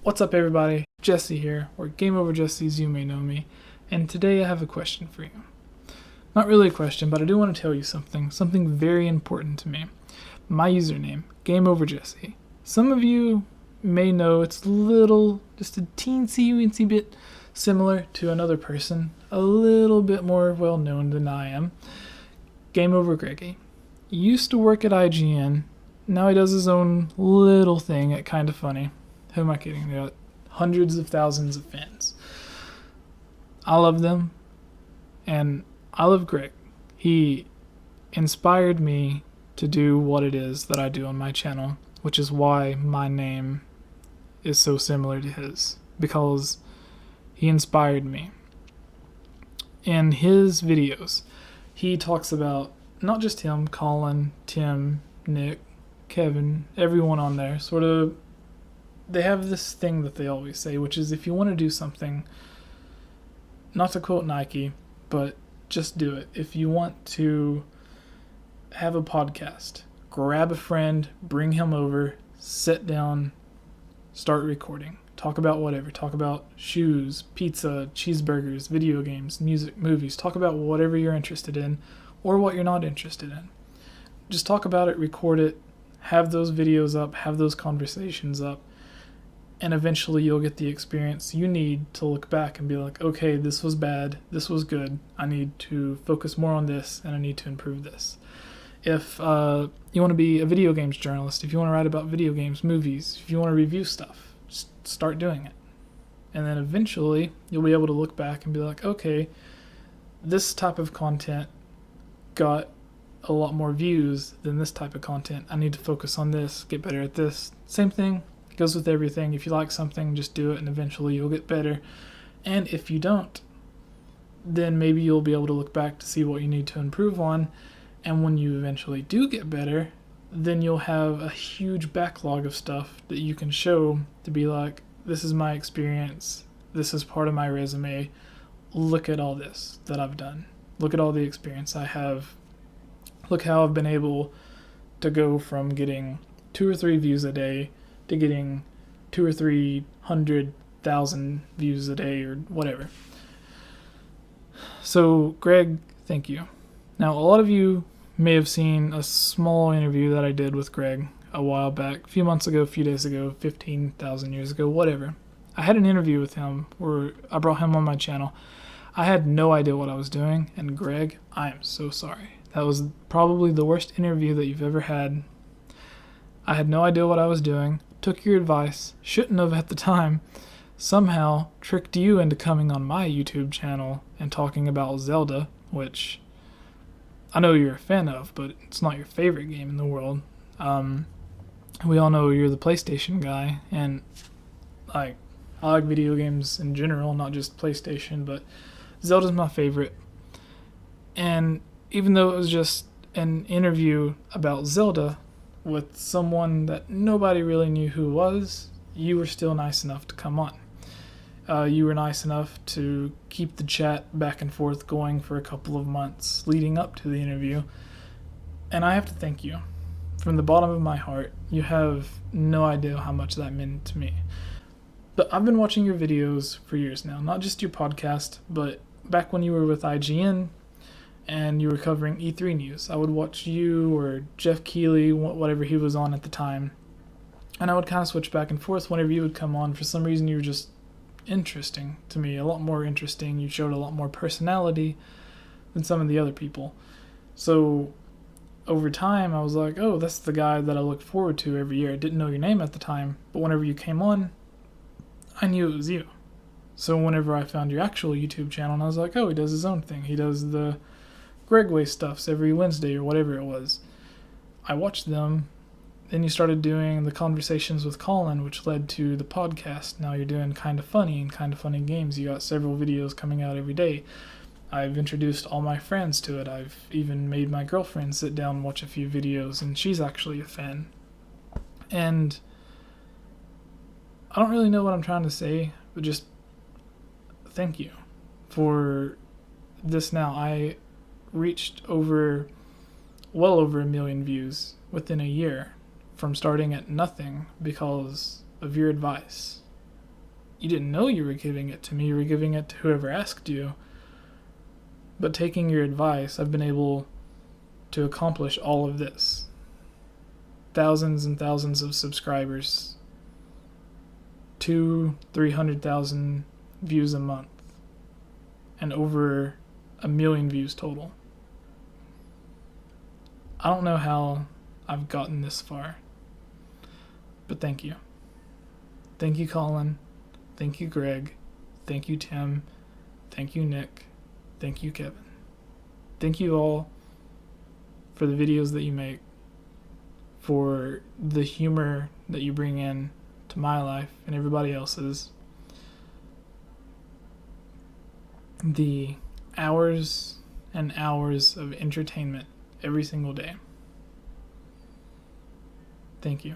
What's up, everybody? Jesse here, or Game Over Jesse as you may know me, and today I have a question for you. Not really a question, but I do want to tell you something very important to me. My username, Game Over Jesse. Some of you may know it's just a teensy bit similar to another person, a little bit more well known than I am. Game Over Greggy. He used to work at IGN, now he does his own little thing at Kinda Funny. Who am I kidding? They got hundreds of thousands of fans. I love them, and I love Greg. He inspired me to do what it is that I do on my channel, which is why my name is so similar to his, because he inspired me. In his videos, he talks about not just him, Colin, Tim, Nick, Kevin, everyone on there, sort of. They have this thing that they always say, which is if you want to do something, not to quote Nike, but just do it. If you want to have a podcast, grab a friend, bring him over, sit down, start recording. Talk about whatever. Talk about shoes, pizza, cheeseburgers, video games, music, movies. Talk about whatever you're interested in or what you're not interested in. Just talk about it, record it, have those videos up, have those conversations up. And eventually you'll get the experience you need to look back and be like, okay, this was bad, this was good, I need to focus more on this, and I need to improve this. If you want to be a video games journalist, if you want to write about video games, movies, if you want to review stuff, just start doing it. And then eventually you'll be able to look back and be like, okay, this type of content got a lot more views than this type of content. I need to focus on this, get better at this. Same thing. Goes with everything. If you like something, just do it, and eventually you'll get better. And if you don't, then maybe you'll be able to look back to see what you need to improve on. And when you eventually do get better, then you'll have a huge backlog of stuff that you can show to be like, this is my experience, this is part of my resume, look at all this that I've done, look at all the experience I have, look how I've been able to go from getting 2 or 3 views a day to getting 200,000 or 300,000 views a day or whatever. So, Greg, thank you. Now, a lot of you may have seen a small interview that I did with Greg a while back, a few months ago, a few days ago, 15,000 years ago, whatever. I had an interview with him where I brought him on my channel. I had no idea what I was doing, and Greg, I am so sorry. That was probably the worst interview that you've ever had. I had no idea what I was doing. Took your advice, shouldn't have at the time, somehow tricked you into coming on my YouTube channel and talking about Zelda, which I know you're a fan of, but it's not your favorite game in the world. We all know you're the PlayStation guy, and I like video games in general, not just PlayStation, but Zelda's my favorite. And even though it was just an interview about Zelda, with someone that nobody really knew who was, you were still nice enough to come on. You were nice enough to keep the chat back and forth going for a couple of months leading up to the interview. And I have to thank you. From the bottom of my heart, you have no idea how much that meant to me. But I've been watching your videos for years now, not just your podcast, but back when you were with IGN, and you were covering E3 news. I would watch you or Jeff Keighley, whatever he was on at the time, and I would kind of switch back and forth whenever you would come on. For some reason, you were just interesting to me, a lot more interesting. You showed a lot more personality than some of the other people. So over time, I was like, oh, that's the guy that I look forward to every year. I didn't know your name at the time, but whenever you came on, I knew it was you. So whenever I found your actual YouTube channel, and I was like, oh, he does his own thing. He does the Gregway stuffs every Wednesday or whatever it was. I watched them. Then you started doing the conversations with Colin, which led to the podcast. Now you're doing Kinda Funny and Kinda Funny Games. You got several videos coming out every day. I've introduced all my friends to it. I've even made my girlfriend sit down and watch a few videos, and she's actually a fan. And I don't really know what I'm trying to say, but just thank you for this now. I reached well over 1 million views within a year from starting at nothing because of your advice. you didn't know you were giving it to me, you were giving it to whoever asked you. But taking your advice, I've been able to accomplish all of this. Thousands and thousands of subscribers, 200,000-300,000 views a month, and over 1 million views total. I don't know how I've gotten this far, but thank you. Thank you, Colin. Thank you, Greg. Thank you, Tim. Thank you, Nick. Thank you, Kevin. Thank you all for the videos that you make, for the humor that you bring in to my life and everybody else's, the hours and hours of entertainment every single day. Thank you.